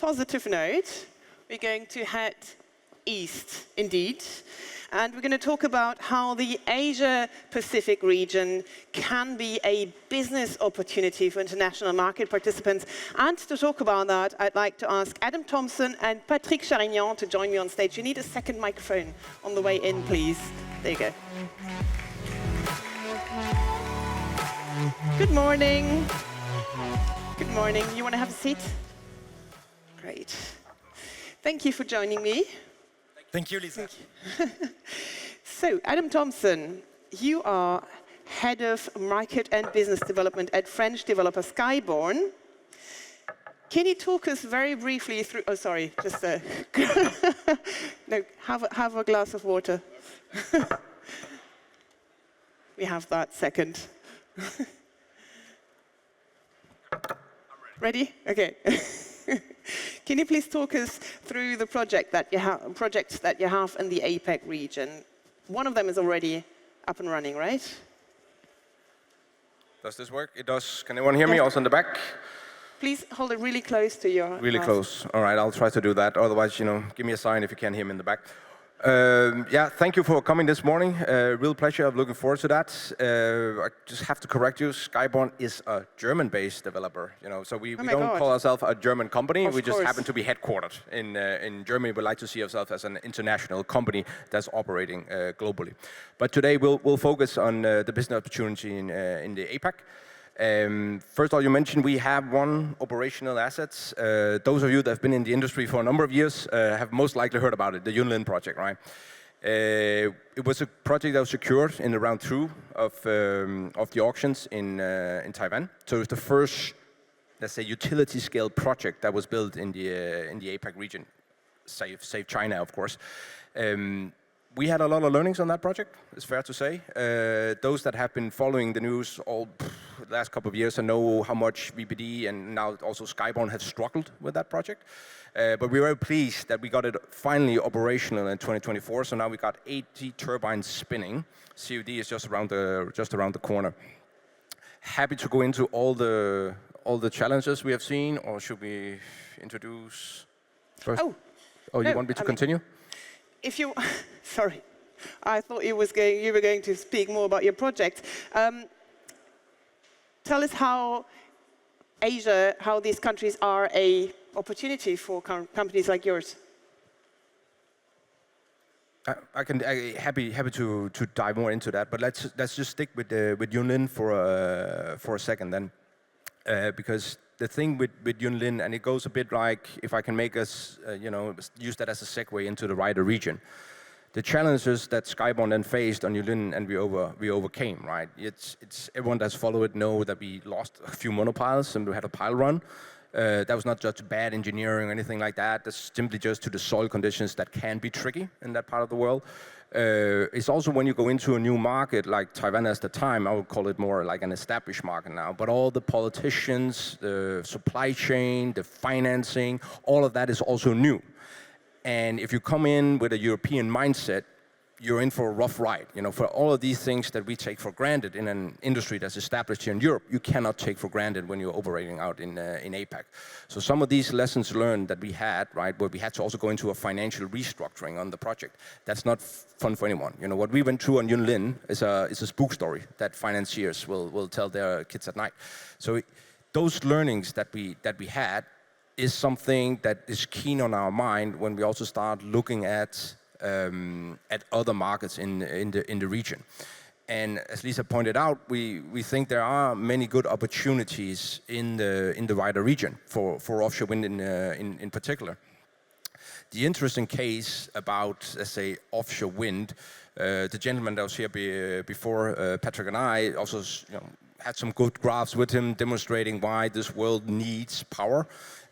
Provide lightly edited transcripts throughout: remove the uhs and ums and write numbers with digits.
positive note, we're going to head east, indeed. And we're going to talk about how the Asia-Pacific region can be a business opportunity for international market participants. And to talk about that, I'd like to ask Adam Thompson and Patrick CHARIGNON to join me on stage. You need a second microphone on the way in, please. There you go. Good morning. Good morning. You want to have a seat? Great. Thank you for joining me. Thank you, Lisa. Thank you. So, Adam Thompson, you are Head of Market and Business Development at French developer Skyborn. Can you talk us very briefly through... Oh, sorry, just a... No, have a glass of water. We have that second. Ready? Okay. Can you please talk us through the projects that you have in the APAC region? One of them is already up and running, right? Does this work? It does. Can anyone hear me also in the back? Please hold it really close to your Really mouth. close. All right, I'll try to do that. Otherwise, give me a sign if you can't hear me in the back. Yeah, thank you for coming this morning. Real pleasure. I'm looking forward to that. I just have to correct you. Skyborn is a German-based developer. So we don't call ourselves a German company. We just happen to be headquartered in Germany. We like to see ourselves as an international company that's operating globally. But today we'll focus on the business opportunity in the APAC. First of all, you mentioned we have one operational asset. Those of you that have been in the industry for a number of years have most likely heard about it, the Yunlin project, right? It was a project that was secured in the round 2 of the auctions in Taiwan. So it's the first, let's say, utility-scale project that was built in the APAC region, save China, of course. We had a lot of learnings on that project, it's fair to say. Those that have been following the news all the last couple of years and know how much VPD and now also Skyborn have struggled with that project. But we're very pleased that we got it finally operational in 2024. So now we got 80 turbines spinning. COD is just around the corner. Happy to go into all the challenges we have seen, or should we introduce first? Oh, you want me to continue? If you, sorry, I thought you were going to speak more about your project. Tell us how Asia, how these countries are an opportunity for companies like yours. I'm happy to dive more into that, but let's just stick with Yunlin for a second then, because the thing with Yunlin, and it goes a bit like, if I can make us, use that as a segue into the wider region. The challenges that Skyborn then faced on Yunlin and we overcame, right? It's everyone that's followed it know that we lost a few monopiles and we had a pile run. That was not just bad engineering or anything like that. That's simply just to the soil conditions that can be tricky in that part of the world. It's also when you go into a new market like Taiwan at the time, I would call it more like an established market now, but all the politicians, the supply chain, the financing, all of that is also new. And if you come in with a European mindset, you're in for a rough ride. For all of these things that we take for granted in an industry that's established here in Europe, you cannot take for granted when you're operating out in APAC. So some of these lessons learned that we had, right, where we had to also go into a financial restructuring on the project, that's not fun for anyone. What we went through on Yunlin is a spook story that financiers will tell their kids at night. So those learnings that we had is something that is keen on our mind when we also start looking at other markets in the region. And as Lisa pointed out, we think there are many good opportunities in the wider region for offshore wind in particular. The interesting case about, let's say, offshore wind, the gentleman that was here before, Patrick and I, also had some good graphs with him demonstrating why this world needs power.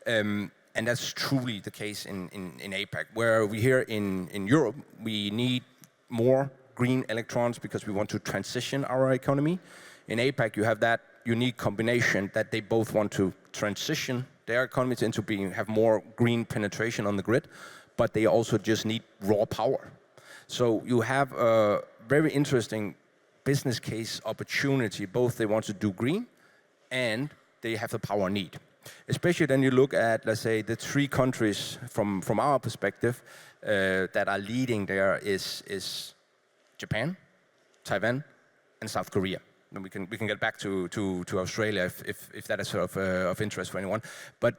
And that's truly the case in APAC, where we here in Europe, we need more green electrons because we want to transition our economy. In APAC, you have that unique combination that they both want to transition their economies into have more green penetration on the grid, but they also just need raw power. So you have a very interesting business case opportunity. Both they want to do green and they have the power need. Especially then you look at, let's say, the three countries from our perspective that are leading there is Japan, Taiwan, and South Korea. And we can get back to Australia if that is of interest for anyone. But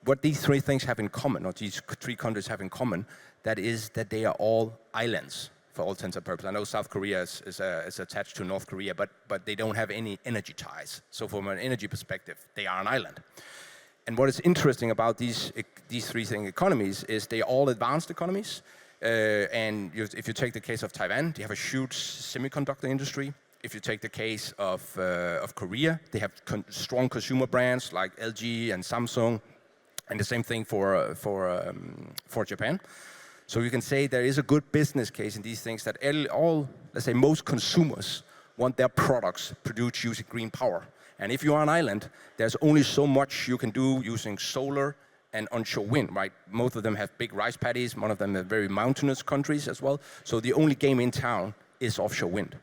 what these three things have in common, or these three countries have in common, that is that they are all islands for all intents and purposes. I know South Korea is attached to North Korea, but they don't have any energy ties. So from an energy perspective, they are an island. And what is interesting about these three economies is they are all advanced economies. And if you take the case of Taiwan, they have a huge semiconductor industry. If you take the case of Korea, they have strong consumer brands like LG and Samsung, and the same thing for Japan. So you can say there is a good business case in these things that let's say most consumers want their products produced using green power. And if you are an island, there's only so much you can do using solar and onshore wind, right? Most of them have big rice paddies, one of them are very mountainous countries as well. So the only game in town is offshore wind.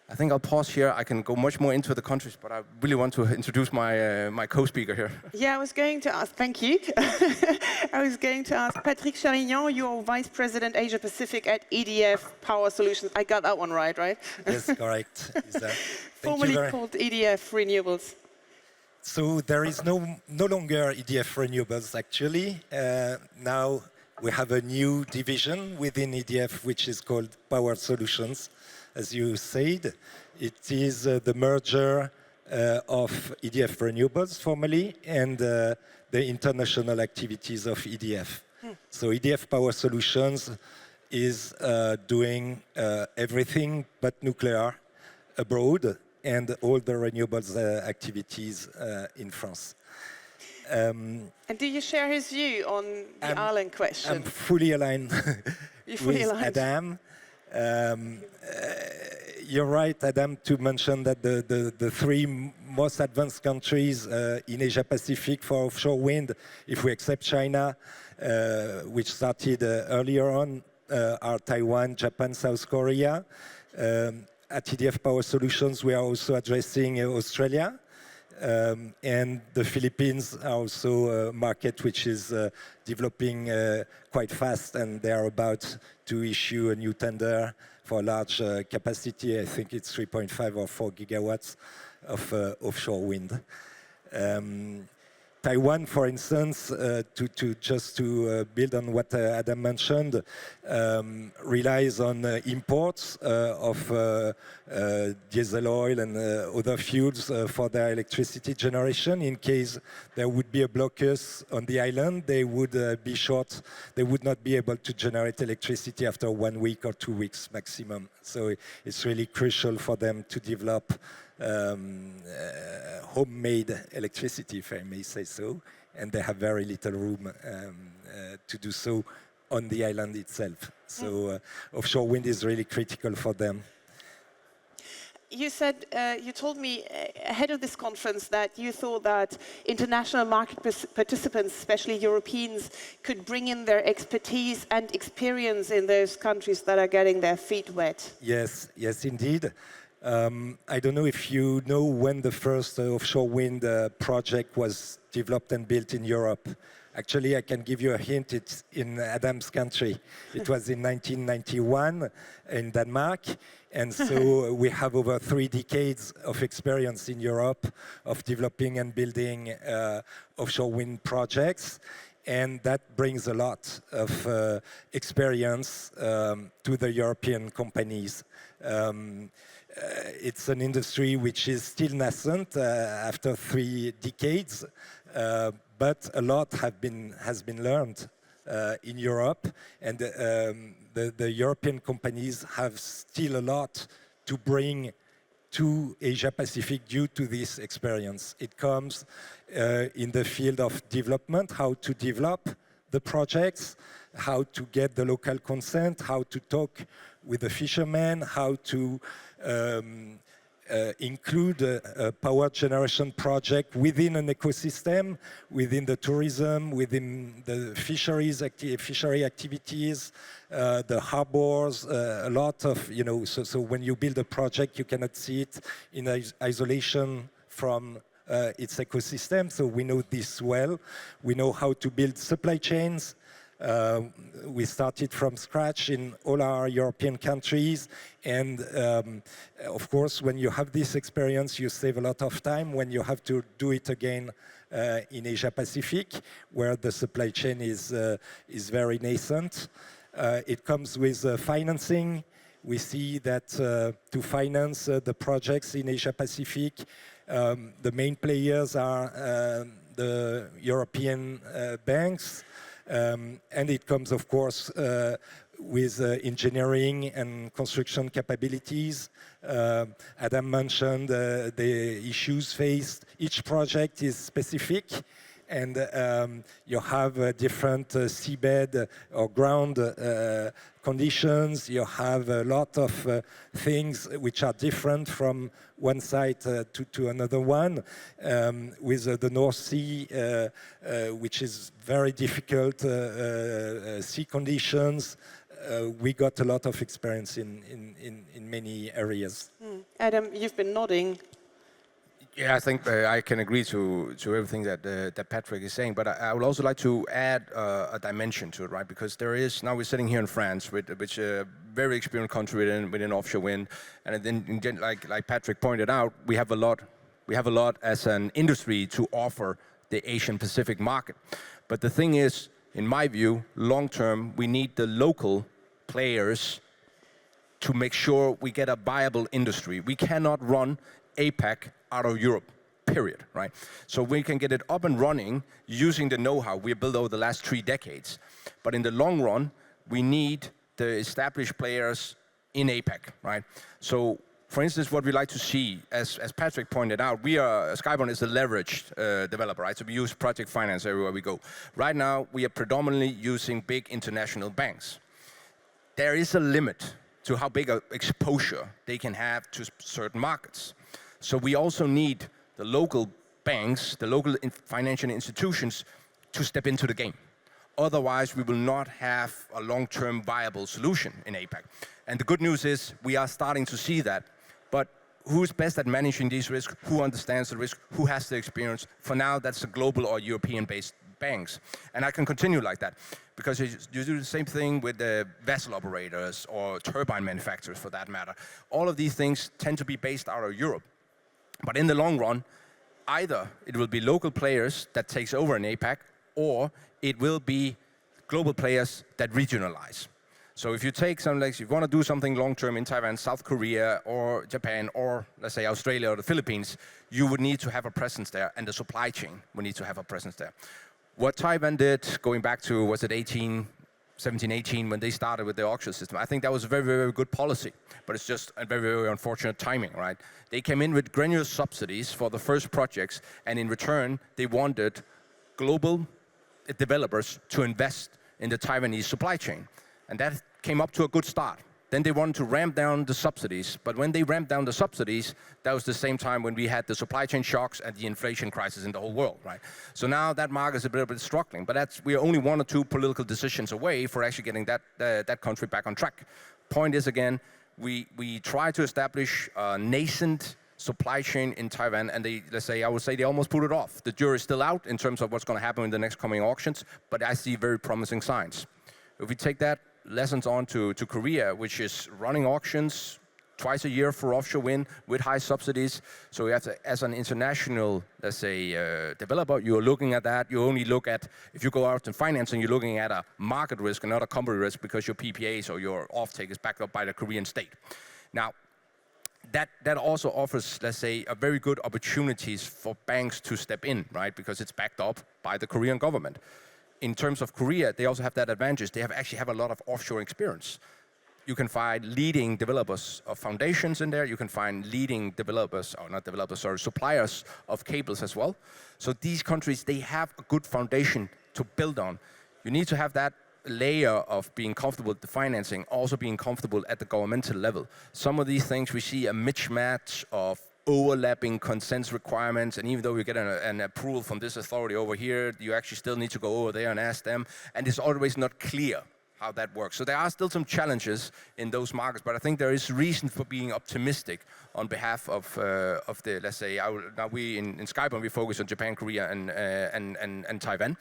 I think I'll pause here. I can go much more into the countries, but I really want to introduce my co-speaker here. Yeah, I was going to ask, thank you. I was going to ask Patrick Charignon, you're Vice President Asia Pacific at EDF Power Solutions. I got that one right? Yes, correct. Formerly called EDF Renewables. So there is no longer EDF Renewables, actually. Now we have a new division within EDF, which is called Power Solutions. As you said, it is the merger of EDF Renewables, formerly, and the international activities of EDF. So EDF Power Solutions is doing everything but nuclear abroad and all the renewables activities in France. And do you share his view on the island question? I'm fully aligned with Adam. You're right, Adam, to mention that the three most advanced countries in Asia Pacific for offshore wind, if we accept China, which started earlier on, are Taiwan, Japan, South Korea. At EDF Power Solutions, we are also addressing Australia. And the Philippines are also a market which is developing quite fast, and they are about to issue a new tender for a large capacity. I think it's 3.5 or 4 gigawatts of offshore wind. Taiwan, for instance, to build on what Adam mentioned, relies on imports of diesel oil and other fuels for their electricity generation. In case there would be a blockade on the island, they would be short. They would not be able to generate electricity after 1 week or 2 weeks maximum. So it's really crucial for them to develop homemade electricity, if I may say so, and they have very little room to do so on the island itself. So offshore wind is really critical for them. You said, you told me ahead of this conference that you thought that international market participants, especially Europeans, could bring in their expertise and experience in those countries that are getting their feet wet. Yes, yes, indeed. I don't know if you know when the first offshore wind project was developed and built in Europe. Actually, I can give you a hint. It's in Adam's country. It was in 1991 in Denmark. And so we have over 3 decades of experience in Europe of developing and building offshore wind projects. And that brings a lot of experience to the European companies. It's an industry which is still nascent after 3 decades, but a lot has been learned in Europe, and the European companies have still a lot to bring to Asia Pacific due to this experience. It comes in the field of development, how to develop the projects, how to get the local consent, how to talk with the fishermen, how to include a power generation project within an ecosystem, within the tourism, within the fishery activities, the harbors, a lot of, so when you build a project, you cannot see it in isolation from its ecosystem, so we know this well. We know how to build supply chains. We started from scratch in all our European countries, and of course, when you have this experience, you save a lot of time when you have to do it again in Asia Pacific, where the supply chain is very nascent. It comes with financing. We see that to finance the projects in Asia Pacific, the main players are the European banks. And it comes, of course, with engineering and construction capabilities. Adam mentioned the issues faced. Each project is specific, and you have different seabed or ground conditions. You have a lot of things which are different from one site to another one. With the North Sea, which is very difficult sea conditions, we got a lot of experience in many areas. Adam, you've been nodding. Yeah, I think I can agree to everything that Patrick is saying, but I would also like to add a dimension to it, right? Because there is, now we're sitting here in France, which a very experienced country within offshore wind, and then like Patrick pointed out, we have a lot as an industry to offer the Asian Pacific market. But the thing is, in my view, long term, we need the local players to make sure we get a viable industry. We cannot run APAC out of Europe, period, right? So we can get it up and running using the know-how we built over the last 3 decades. But in the long run, we need the established players in APAC, right? So, for instance, what we like to see, as Patrick pointed out, Skyborn is a leveraged developer, right? So we use project finance everywhere we go. Right now, we are predominantly using big international banks. There is a limit to how big an exposure they can have to certain markets. So we also need the local banks, the local financial institutions to step into the game. Otherwise, we will not have a long-term viable solution in APAC. And the good news is we are starting to see that. But who's best at managing these risks? Who understands the risk? Who has the experience? For now, that's the global or European-based banks. And I can continue like that, because you do the same thing with the vessel operators or turbine manufacturers, for that matter. All of these things tend to be based out of Europe. But in the long run, either it will be local players that takes over in APAC, or it will be global players that regionalize. So if you take something like, if you want to do something long-term in Taiwan, South Korea, or Japan, or let's say Australia or the Philippines, you would need to have a presence there, and the supply chain would need to have a presence there. What Taiwan did, going back to, was it 17, 18, when they started with the auction system, I think that was a very, very good policy, but it's just a very, very unfortunate timing, right? They came in with granular subsidies for the first projects, and in return, they wanted global developers to invest in the Taiwanese supply chain. And that came up to a good start. Then they wanted to ramp down the subsidies, but when they ramped down the subsidies, that was the same time when we had the supply chain shocks and the inflation crisis in the whole world, right? So now that market is a little bit struggling, but we are only 1 or 2 political decisions away for actually getting that country back on track. Point is, again, we try to establish a nascent supply chain in Taiwan, and I would say they almost put it off. The jury is still out in terms of what's going to happen in the next coming auctions, but I see very promising signs. If we take that lessons on to Korea, which is running auctions twice a year for offshore wind with high subsidies. So you have to, as an international, let's say, developer, you're looking at that. You only look at, if you go out in financing, you're looking at a market risk and not a company risk, because your PPAs or your offtake is backed up by the Korean state. Now, that also offers, let's say, a very good opportunities for banks to step in, right? Because it's backed up by the Korean government. In terms of Korea, they also have that advantage. They actually have a lot of offshore experience. You can find leading developers of foundations in there. You can find leading developers, or not developers, sorry, suppliers of cables as well. So these countries, they have a good foundation to build on. You need to have that layer of being comfortable with the financing, also being comfortable at the governmental level. Some of these things, we see a mismatch of overlapping consent requirements, and even though you get an approval from this authority over here, you actually still need to go over there and ask them, and it's always not clear how that works. So there are still some challenges in those markets, but I think there is reason for being optimistic on behalf of the, let's say, now we in Skyborn, we focus on Japan, Korea, and Taiwan.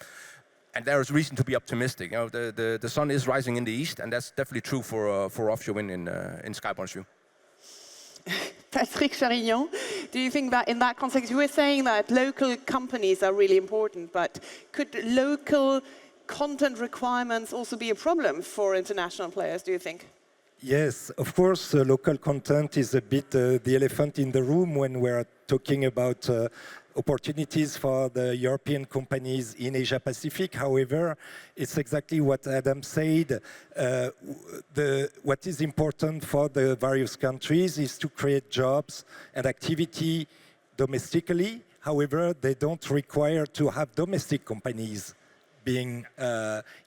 And there is reason to be optimistic. You know, the sun is rising in the east, and that's definitely true for offshore wind in Skyborn's view. Patrick Charignon, do you think that in that context, you were saying that local companies are really important, but could local content requirements also be a problem for international players, do you think? Yes, of course, local content is a bit the elephant in the room when we're talking about opportunities for the European companies in Asia Pacific. However, it's exactly what Adam said. What is important for the various countries is to create jobs and activity domestically. However, they don't require to have domestic companies being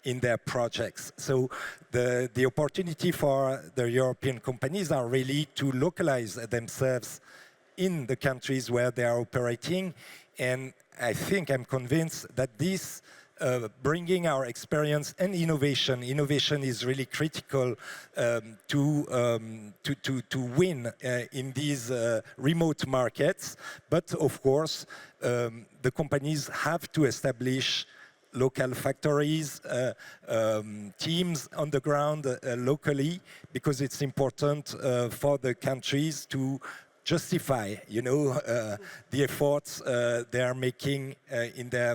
in their projects. So the opportunity for the European companies are really to localize themselves in the countries where they are operating. And I think, I'm convinced that this bringing our experience and innovation is really critical to win in these remote markets. But of course, the companies have to establish local factories, teams on the ground locally, because it's important for the countries to justify, the efforts they are making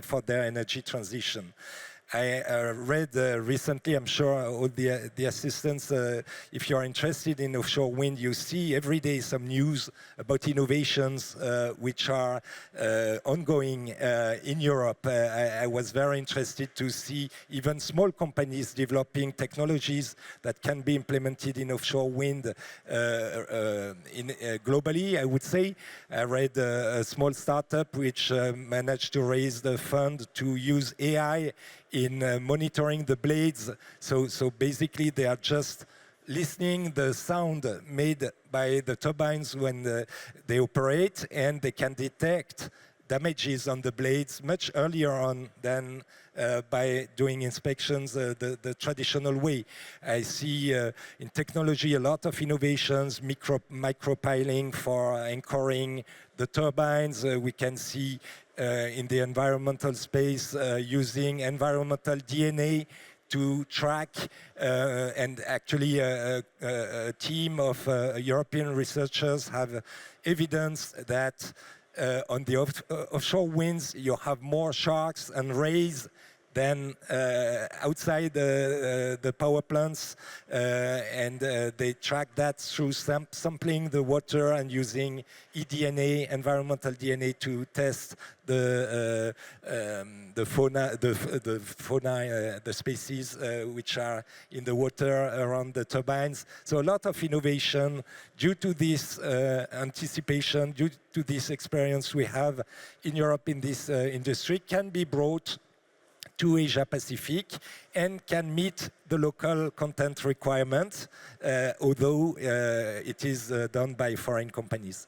for their energy transition. I read recently, I'm sure all the assistants, if you're interested in offshore wind, you see every day some news about innovations which are ongoing in Europe. I was very interested to see even small companies developing technologies that can be implemented in offshore wind globally, I would say. I read a small startup which managed to raise the fund to use AI in monitoring the blades. So basically they are just listening the sound made by the turbines when they operate, and they can detect damages on the blades much earlier on than by doing inspections the traditional way. I see in technology a lot of innovations, micropiling for anchoring the turbines. We can see in the environmental space using environmental DNA to track, and actually a team of European researchers have evidence that on the offshore winds you have more sharks and rays than outside the power plants, and they track that through sampling the water and using eDNA, environmental DNA, to test the fauna, the species which are in the water around the turbines. So a lot of innovation due to this anticipation, due to this experience we have in Europe in this industry, can be brought to Asia Pacific and can meet the local content requirements, although it is done by foreign companies.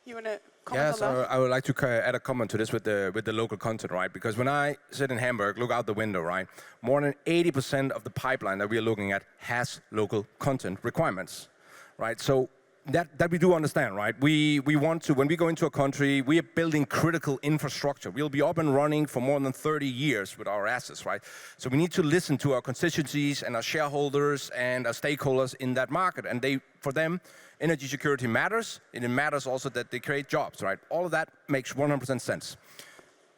You want to comment on that? Yes, I would like to add a comment to this with the local content, right? Because when I sit in Hamburg, look out the window, right? More than 80% of the pipeline that we are looking at has local content requirements, right? So that we do understand, right? We want to, when we go into a country, we are building critical infrastructure. We'll be up and running for more than 30 years with our assets, right? So we need to listen to our constituencies and our shareholders and our stakeholders in that market. And for them, energy security matters, and it matters also that they create jobs, right? All of that makes 100% sense.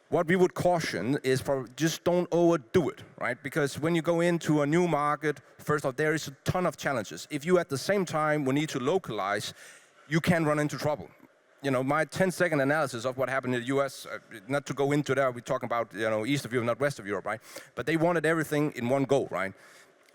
What we would caution is just don't overdo it, right? Because when you go into a new market, first off, there is a ton of challenges. If you at the same time will need to localize, you can run into trouble. You know, my 10-second analysis of what happened in the US, not to go into that, we're talking about, east of Europe, not west of Europe, right? But they wanted everything in one go, right?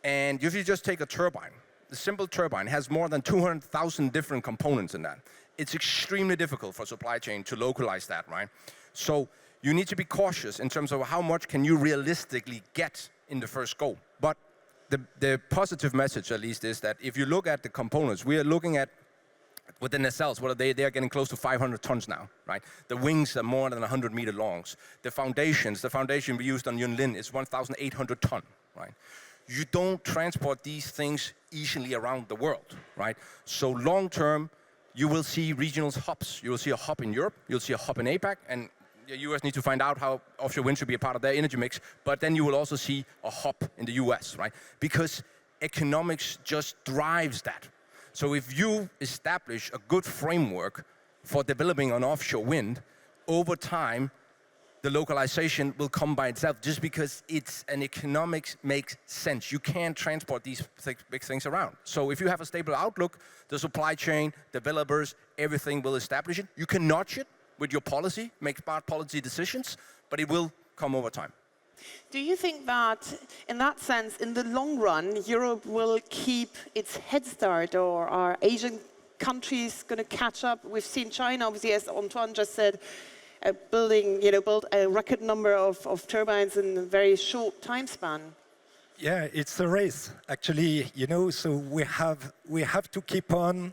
And if you just take a turbine, the simple turbine has more than 200,000 different components in that. It's extremely difficult for supply chain to localize that, right? So you need to be cautious in terms of how much can you realistically get in the first go. But the positive message, at least, is that if you look at the components, we are looking at, with the nacelles, they are getting close to 500 tons now, right? The wings are more than 100 meter longs. The foundation we used on Yunlin is 1,800 ton, right? you don't transport these things easily around the world, right? So long term, you will see regional hubs. You will see a hub in Europe, you'll see a hub in APAC, and the US need to find out how offshore wind should be a part of their energy mix, but then you will also see a hub in the US, right? Because economics just drives that. So if you establish a good framework for developing an offshore wind, over time, the localization will come by itself just because it's an economics makes sense. You can't transport these big things around. So if you have a stable outlook, the supply chain, developers, everything will establish it. You can nudge it with your policy, make smart policy decisions, but it will come over time. Do you think that, in that sense, in the long run, Europe will keep its head start, or are Asian countries going to catch up? We've seen China, obviously, as Antoine just said, build a record number of turbines in a very short time span. Yeah, it's a race, actually, so we have to keep on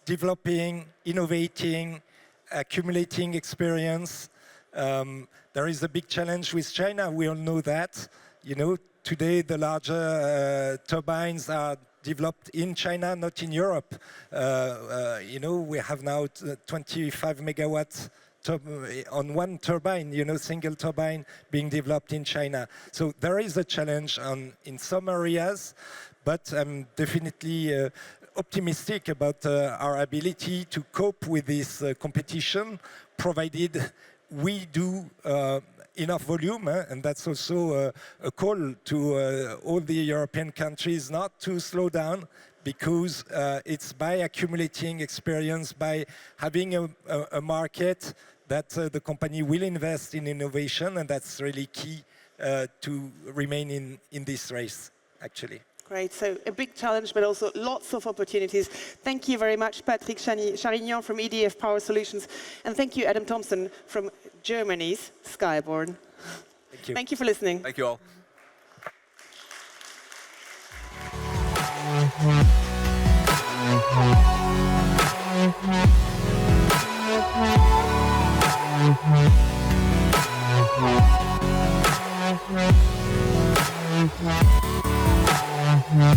developing, innovating, accumulating experience. There is a big challenge with China, we all know that. Today the larger turbines are developed in China, not in Europe. We have now 25 megawatts on one turbine, single turbine being developed in China. So there is a challenge in some areas, but I'm definitely optimistic about our ability to cope with this competition, provided we do enough volume, and that's also a call to all the European countries not to slow down, because it's by accumulating experience, by having a market that the company will invest in innovation, and that's really key to remain in this race, actually. Great, so a big challenge, but also lots of opportunities. Thank you very much, Patrick Charignon from EDF Power Solutions, and thank you, Adam Thomsen from Germany's Skyborn. Thank you. Thank you for listening. Thank you all. Yeah.